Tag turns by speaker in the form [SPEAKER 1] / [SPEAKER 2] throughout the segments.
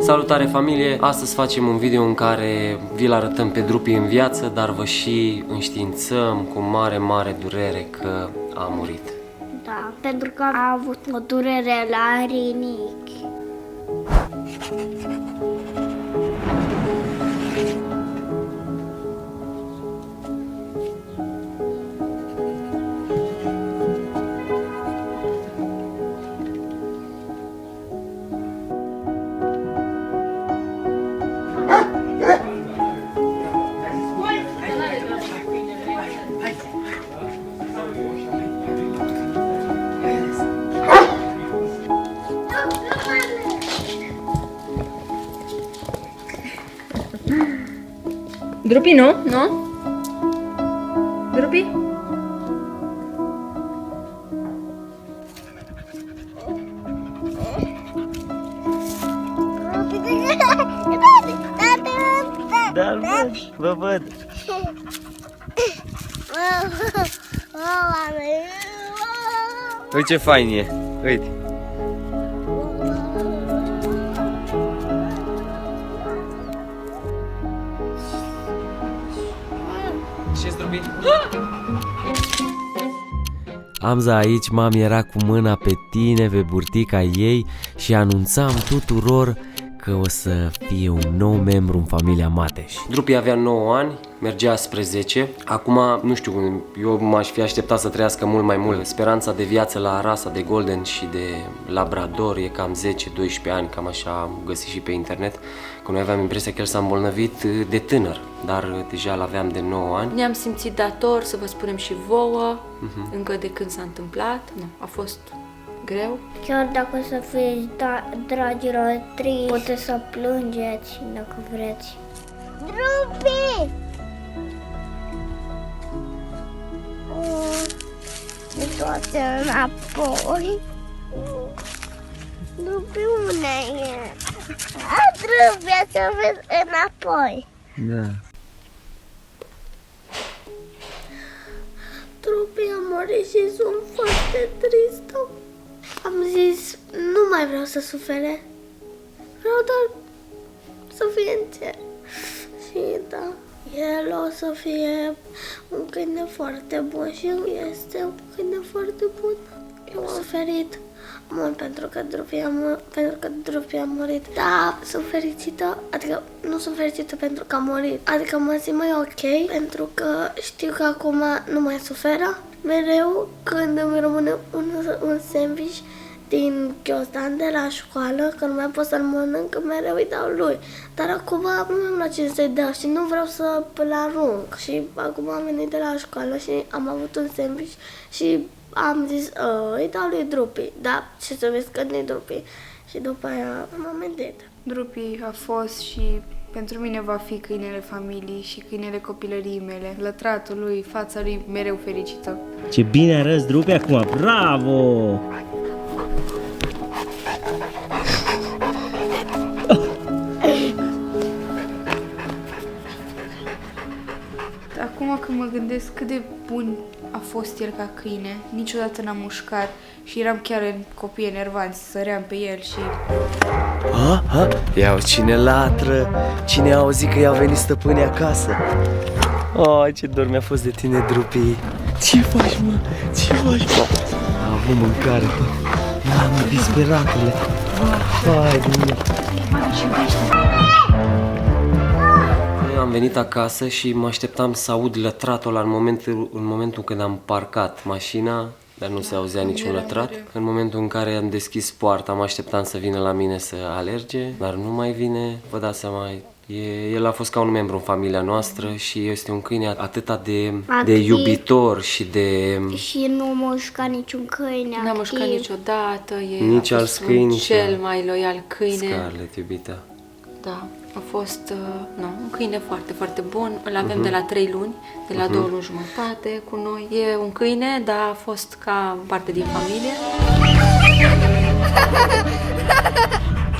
[SPEAKER 1] Salutare familie! Astăzi facem un video în care vi-l arătăm pe Drupi în viață, dar vă și înștiințăm cu mare durere că a murit.
[SPEAKER 2] Da, pentru că a avut o durere la rinichi.
[SPEAKER 3] Drupi, nu? Nu? Drupi?
[SPEAKER 1] Da, vă văd! Uite ce fain e! Uite! Amza aici, mami era cu mâna pe tine, pe burtica ei și anunțam tuturor că o să fie un nou membru în familia Mateș. Drupi avea 9 ani, mergea spre 10. Acum, nu știu, eu m-aș fi așteptat să trăiască mult mai mult. Speranța de viață la rasa de Golden și de Labrador e cam 10-12 ani, cam așa am găsit și pe internet. Că noi aveam impresia că el s-a îmbolnăvit de tânăr, dar deja l-aveam de 9 ani.
[SPEAKER 3] Ne-am simțit dator să vă spunem și vouă, încă de când s-a întâmplat. Nu, a fost greu.
[SPEAKER 2] Chiar dacă o să fiți, dragilor, triști, puteți să plângeți dacă vreți. Drupi! Du-te înapoi. Drupi, unde e? Trebuie să vezi înapoi.
[SPEAKER 1] Da.
[SPEAKER 2] Drupi a murit și sunt foarte tristă. Am zis, nu mai vreau să sufere. Vreau doar să fie în cer. Și da, el o să fie un câine foarte bun și este un câine foarte bun. Eu am suferit mult pentru că Drupi a murit. Da, sunt fericită, adică nu sunt fericită pentru că a murit. Adică mă simt mai ok pentru că știu că acum nu mai suferă. Mereu când îmi rămâne un sandwich din ghiozdan de la școală, că nu mai pot să-l mănânc, mereu îi dau lui. Dar acum nu mi-am luat ce să-i dau și nu vreau să-l arunc. Și acum am venit de la școală și am avut un sandwich și am zis, îi dau lui Drupi. Da, ce să vezi că nu-i Drupi. Și după aia m-am gândit.
[SPEAKER 4] Drupi a fost și pentru mine va fi câinele familiei și câinele copilăriei mele. Lătratul lui, fața lui mereu fericită.
[SPEAKER 5] Ce bine arăți, Drupi, acum, bravo!
[SPEAKER 4] Acum când mă gândesc cât de bun a fost el ca câine, niciodată n-am mușcat și eram chiar în copii enervanți, săream pe el și...
[SPEAKER 1] Iau, cine latră, cine a auzit că i-au venit stăpânii acasă. Ce dor mi-a fost de tine, Drupi. Ce faci, mă? Ce faci, mă? Am avut mâncare, bă. Mamă, disperatule. Hai de mine. Am venit acasă și mă așteptam să aud lătratul ăla în momentul când am parcat mașina, dar nu se auzea niciun lătrat. În momentul în care am deschis poarta, mă așteptam să vină la mine să alerge, dar nu mai vine. Vă dați seama, el a fost ca un membru în familia noastră și este un câine atât de iubitor și de...
[SPEAKER 2] Și nu mușca niciun câine.
[SPEAKER 3] N-a mușcat niciodată,
[SPEAKER 1] Nici alți câini.
[SPEAKER 3] Cel mai loial câine.
[SPEAKER 1] Scarlett, iubita.
[SPEAKER 3] Da, a fost un câine foarte bun. Îl avem de la 3 luni, de la 2 luni jumătate cu noi. E un câine, dar a fost ca parte din familie.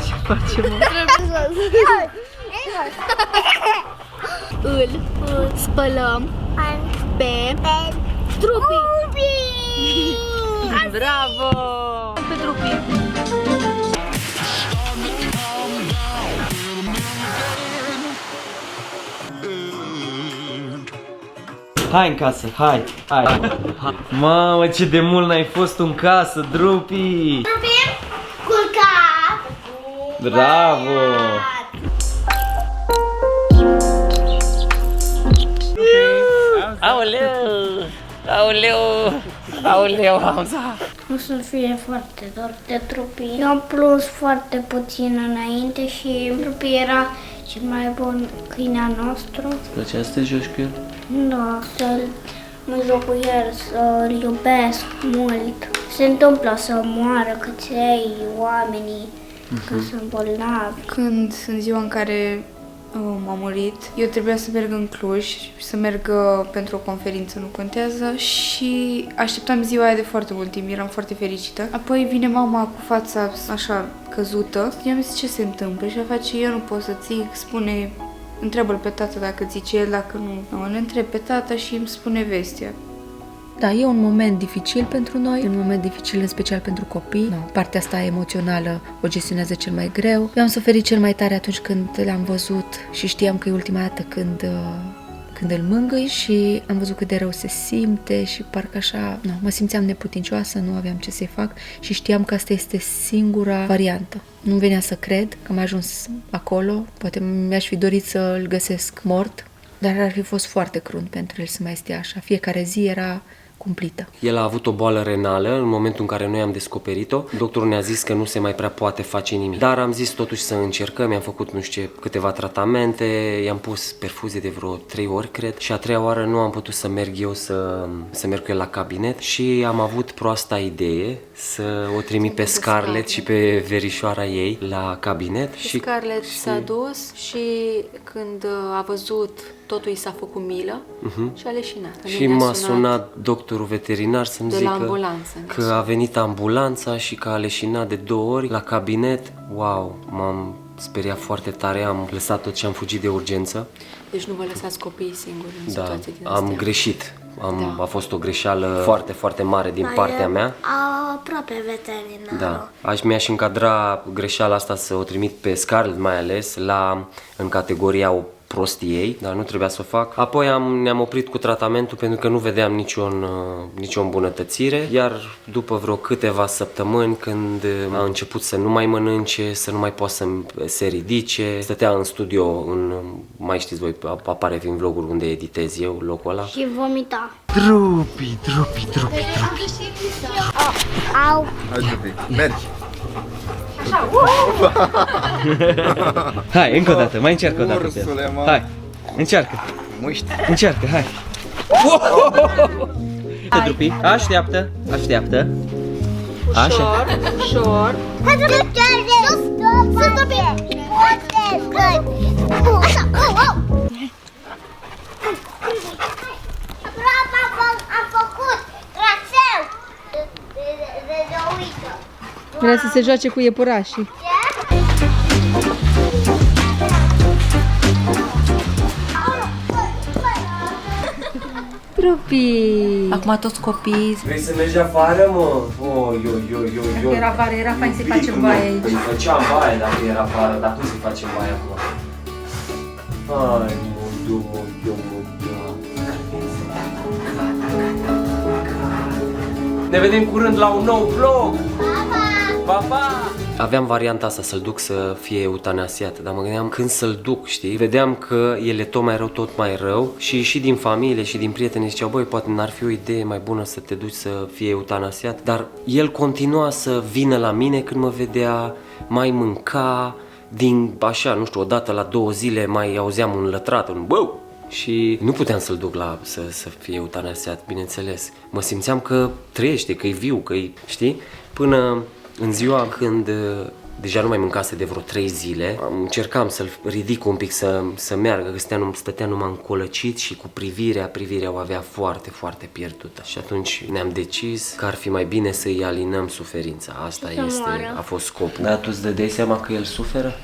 [SPEAKER 3] Ce face, mă?
[SPEAKER 2] Îl spălăm pe Drupi.
[SPEAKER 3] Bravo! Pe Drupi!
[SPEAKER 1] Hai în casă, hai. Mamă, ce de mult n-ai fost în casă, Drupi.
[SPEAKER 2] Culcat!
[SPEAKER 1] Bravo! Aoleu! Aoleu! Aoleu, Hamza!
[SPEAKER 2] O să fie foarte dor de Drupi. Eu am plus foarte puțin înainte și Drupi era cel mai bun câine al nostru.
[SPEAKER 1] Îți plăcea să te joci cu el?
[SPEAKER 2] Da, să mă joc cu el, să-l iubesc mult. Se întâmplă să moară căței, oamenii, că sunt bolnavi.
[SPEAKER 4] Când în ziua în care m-a murit, eu trebuia să merg în Cluj și să merg pentru o conferință, nu contează, și așteptam ziua aia de foarte mult timp, eram foarte fericită. Apoi vine mama cu fața așa căzută, i-am zis ce se întâmplă și a face eu nu pot să țig, spune, întreabă-l pe tata dacă zice el, dacă nu. Îl întreb pe tata și îmi spune vestea.
[SPEAKER 3] Da, e un moment dificil pentru noi, un moment dificil în special pentru copii. Partea asta emoțională o gestionează cel mai greu. Eu am suferit cel mai tare atunci când l-am văzut și știam că e ultima dată când îl mângâi și am văzut cât de rău se simte și parcă așa, mă simțeam neputincioasă, nu aveam ce să-i fac și știam că asta este singura variantă. Nu venea să cred că am ajuns acolo, poate mi-aș fi dorit să-l găsesc mort, dar ar fi fost foarte crunt pentru el să mai stea așa. Fiecare zi era cumplită.
[SPEAKER 1] El a avut o boală renală în momentul în care noi am descoperit-o. Doctorul ne-a zis că nu se mai prea poate face nimic. Dar am zis totuși să încercăm, i-am făcut nu știu ce, câteva tratamente, i-am pus perfuzie de vreo 3 ori, cred, și a 3-a oară nu am putut să merg eu să merg cu el la cabinet și am avut proasta idee să o trimit pe Scarlett și pe verișoara ei la cabinet. Și
[SPEAKER 3] Scarlett s-a dus și când a văzut totul i s-a făcut milă și a leșinat.
[SPEAKER 1] Și m-a sunat doctorul veterinar să-mi zică că a venit ambulanța și că a leșinat de 2 ori la cabinet. Wow, m-am speriat foarte tare, am lăsat tot ce am fugit de urgență.
[SPEAKER 3] Deci nu vă lăsați copiii singuri în situații din astea.
[SPEAKER 1] Am greșit. A fost o greșeală foarte, foarte mare din partea mea.
[SPEAKER 2] Aproape veterinar.
[SPEAKER 1] Da. Mi-aș încadra greșeala asta să o trimit pe Scarlett mai ales în categoria prostiei, dar nu trebuia să o fac. Apoi ne-am oprit cu tratamentul pentru că nu vedeam nicio îmbunătățire, iar după vreo câteva săptămâni, când a început să nu mai mănânce, să nu mai poată să se ridice, stătea în studio, mai știți voi, apare prin vloguri unde editez eu locul ăla.
[SPEAKER 2] Și vomita.
[SPEAKER 1] Drupi.
[SPEAKER 2] Au.
[SPEAKER 6] Hai, Drupi, mergi.
[SPEAKER 1] Hai, încă o dată, mai încearcă o dată.
[SPEAKER 6] Ursule, mă.
[SPEAKER 1] Hai, încearcă.
[SPEAKER 6] Muști.
[SPEAKER 1] Încearcă, hai. Te Drupi, așteaptă. Așa.
[SPEAKER 3] Ușor.
[SPEAKER 2] Hai să am făcut traseu de uită.
[SPEAKER 4] Vrea să se joace cu iepurașii. Drupi!
[SPEAKER 3] Acum toți copiii...
[SPEAKER 1] Vrei să mergi afară, mă?
[SPEAKER 3] Dacă era vară, era fain să facem baie aici.
[SPEAKER 1] Îi făceam baie dacă era vară, dar cum să facem baie acum? Hai, ne vedem curând la un nou vlog! Pa, pa! Aveam varianta asta, să-l duc să fie eutanasiat, dar mă gândeam când să-l duc, știi? Vedeam că el e tot mai rău și din familie și din prieteni ziceau, băi, poate n-ar fi o idee mai bună să te duci să fie eutanasiat, dar el continua să vină la mine când mă vedea, mai mânca, așa, nu știu, odată la 2 zile mai auzeam un lătrat, un bău! Și nu puteam să-l duc să fie eutanasiat, bineînțeles. Mă simțeam că trăiește, că e viu, că e, știi? Până în ziua când deja nu mai mâncase de vreo 3 zile, încercam să-l ridic un pic să meargă, că stătea numai încolăcit și cu privirea o avea foarte, foarte pierdută. Și atunci ne-am decis că ar fi mai bine să-i alinăm suferința. Asta a fost scopul. Dar tu îți dădeai seama că el suferă?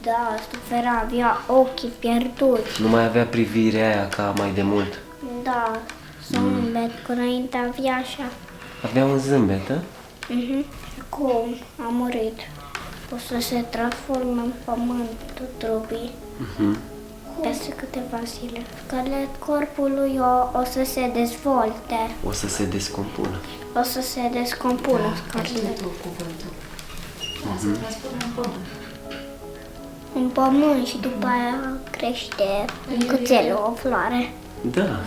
[SPEAKER 2] Da, sufera, avea ochii pierduți.
[SPEAKER 1] Nu mai avea privirea aia ca mai de mult.
[SPEAKER 2] Da, zâmbet, că înainte avea așa.
[SPEAKER 1] Avea un zâmbet, a?
[SPEAKER 2] Și acum a murit. O să se transforme în pământ, Drupi. peste câteva zile. Corpul lui o să se dezvolte,
[SPEAKER 1] O să se descompună.
[SPEAKER 2] o să se descompună scarlet. În pământ și după aia crește în cățelă o floare.
[SPEAKER 1] Da.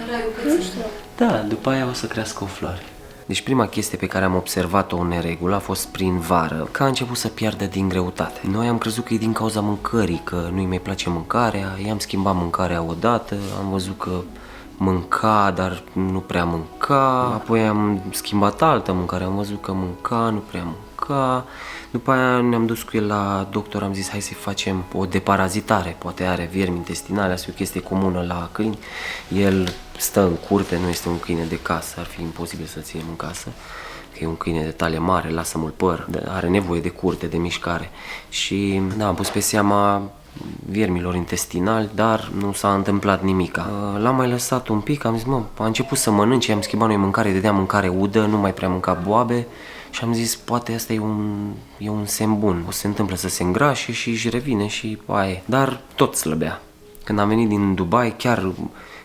[SPEAKER 1] Da, după aia o să crească o floare. Deci prima chestie pe care am observat-o în neregulă a fost prin vară, că a început să piardă din greutate. Noi am crezut că e din cauza mâncării, că nu-i mai place mâncarea, i-am schimbat mâncarea odată, am văzut că mânca, dar nu prea mânca, apoi am schimbat altă mâncare, am văzut că mânca, nu prea mânca. După aia ne-am dus cu el la doctor, am zis hai să-i facem o deparazitare, poate are viermi intestinale, asta e o chestie comună la câini. El stă în curte, nu este un câine de casă, ar fi imposibil să ținem în casă, că e un câine de talie mare, lasă mult păr, are nevoie de curte, de mișcare. Și da, am pus pe seama viermilor intestinali, dar nu s-a întâmplat nimica. L-am mai lăsat un pic, am zis, a început să mănânce, am schimbat noi mâncare, dădea mâncare udă, nu mai prea mânca boabe și am zis, poate asta e un semn bun, o să se întâmplă să se îngrașe și își revine și aia. Dar tot slăbea. Când am venit din Dubai, chiar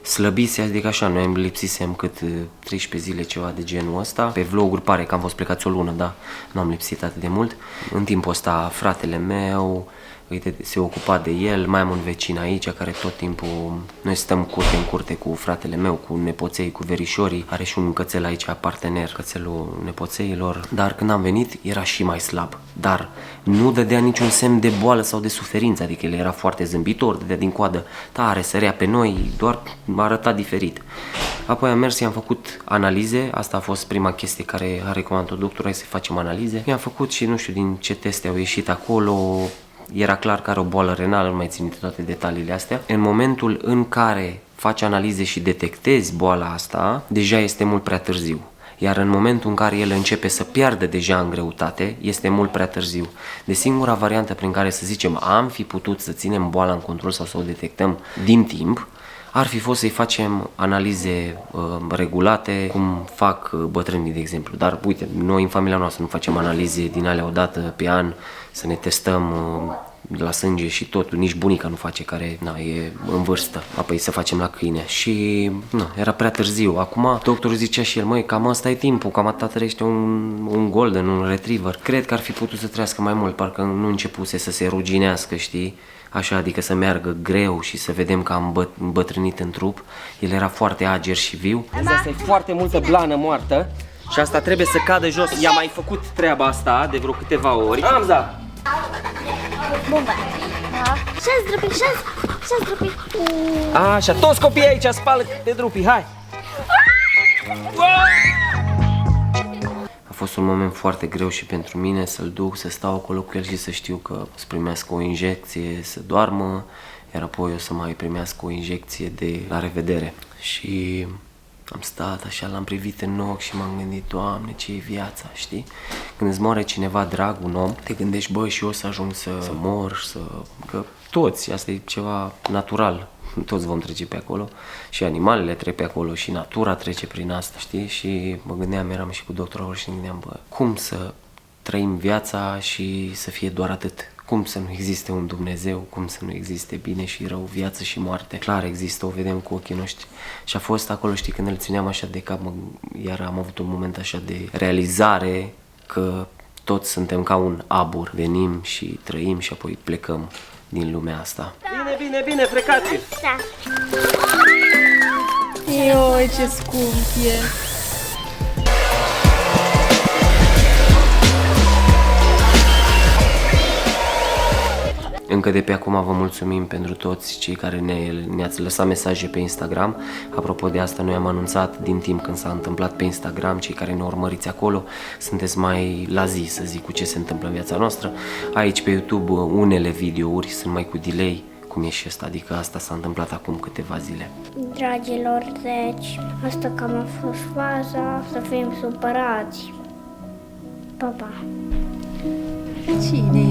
[SPEAKER 1] slăbise, adică așa, noi am lipsisem cât 13 zile, ceva de genul ăsta. Pe vloguri pare că am fost plecați o lună, dar nu am lipsit atât de mult. În timpul ăsta, fratele meu, uite, se ocupa de el, mai am un vecin aici care tot timpul, noi stăm curte în curte cu fratele meu, cu nepoței, cu verișorii, are și un cățel aici, partener, cățelul nepoțeilor, dar când am venit era și mai slab, dar nu dădea niciun semn de boală sau de suferință, adică el era foarte zâmbitor, dădea din coadă tare, sărea pe noi, doar arăta diferit. Apoi am mers și am făcut analize, asta a fost prima chestie care a recomandat-o doctorul, să facem analize. I-am făcut și nu știu din ce teste au ieșit acolo, era clar că are o boală renală, nu mai țin toate detaliile astea. În momentul în care faci analize și detectezi boala asta, deja este mult prea târziu. Iar în momentul în care el începe să piardă deja în greutate, este mult prea târziu. De singura variantă prin care să zicem am fi putut să ținem boala în control sau să o detectăm din timp, ar fi fost să-i facem analize regulate, cum fac bătrânii, de exemplu. Dar, uite, noi în familia noastră nu facem analize din alea o dată pe an, să ne testăm la sânge și totul. Nici bunica nu face, care e în vârstă. Apoi să facem la câine. Și era prea târziu. Acum, doctorul zicea și el, măi, cam asta e timpul, cam atât trăiește un golden, un retriever. Cred că ar fi putut să trăiască mai mult, parcă nu începuse să se ruginească, știi? Așa, adică să meargă greu și să vedem că am îmbătrânit în trup. El era foarte ager și viu. Asta e foarte multă blană moartă și asta trebuie să cadă jos. I-a mai făcut treaba asta de vreo câteva ori. Hamza!
[SPEAKER 2] Bumba. Da. 6 drupi, 6 drupi.
[SPEAKER 1] Așa, toți copiii aici spală de drupii, hai! A fost un moment foarte greu și pentru mine să-l duc, să stau acolo cu el și să știu că o să primească o injecție, să doarmă, iar apoi o să mai primească o injecție de la revedere. Și am stat așa, l-am privit în ochi și m-am gândit, Doamne, ce e viața, știi? Când îți moare cineva drag, un om, te gândești, bă, și eu o să ajung să mor, că toți, asta e ceva natural. Toți vom trece pe acolo și animalele trec pe acolo și natura trece prin asta, știi? Și mă gândeam, eram și cu doctorul și ne gândeam, bă, cum să trăim viața și să fie doar atât? Cum să nu existe un Dumnezeu, cum să nu existe bine și rău, viață și moarte? Clar există, o vedem cu ochii noștri. Și a fost acolo, știi, când îl țineam așa de cap, iar am avut un moment așa de realizare că toți suntem ca un abur. Venim și trăim și apoi plecăm din lumea asta. Bine, frecați!
[SPEAKER 2] Da.
[SPEAKER 3] Ioi, ce scump e!
[SPEAKER 1] Încă de pe acum vă mulțumim pentru toți cei care ne-ați lăsat mesaje pe Instagram. Apropo de asta, noi am anunțat din timp când s-a întâmplat pe Instagram, cei care ne urmăriți acolo, sunteți mai la zi, să zic, cu ce se întâmplă în viața noastră. Aici pe YouTube unele videouri sunt mai cu delay, cum e și ăsta, adică asta s-a întâmplat acum câteva zile.
[SPEAKER 2] Dragilor, deci, asta cam a fost faza, să fim supărați. Pa, pa!
[SPEAKER 3] Cine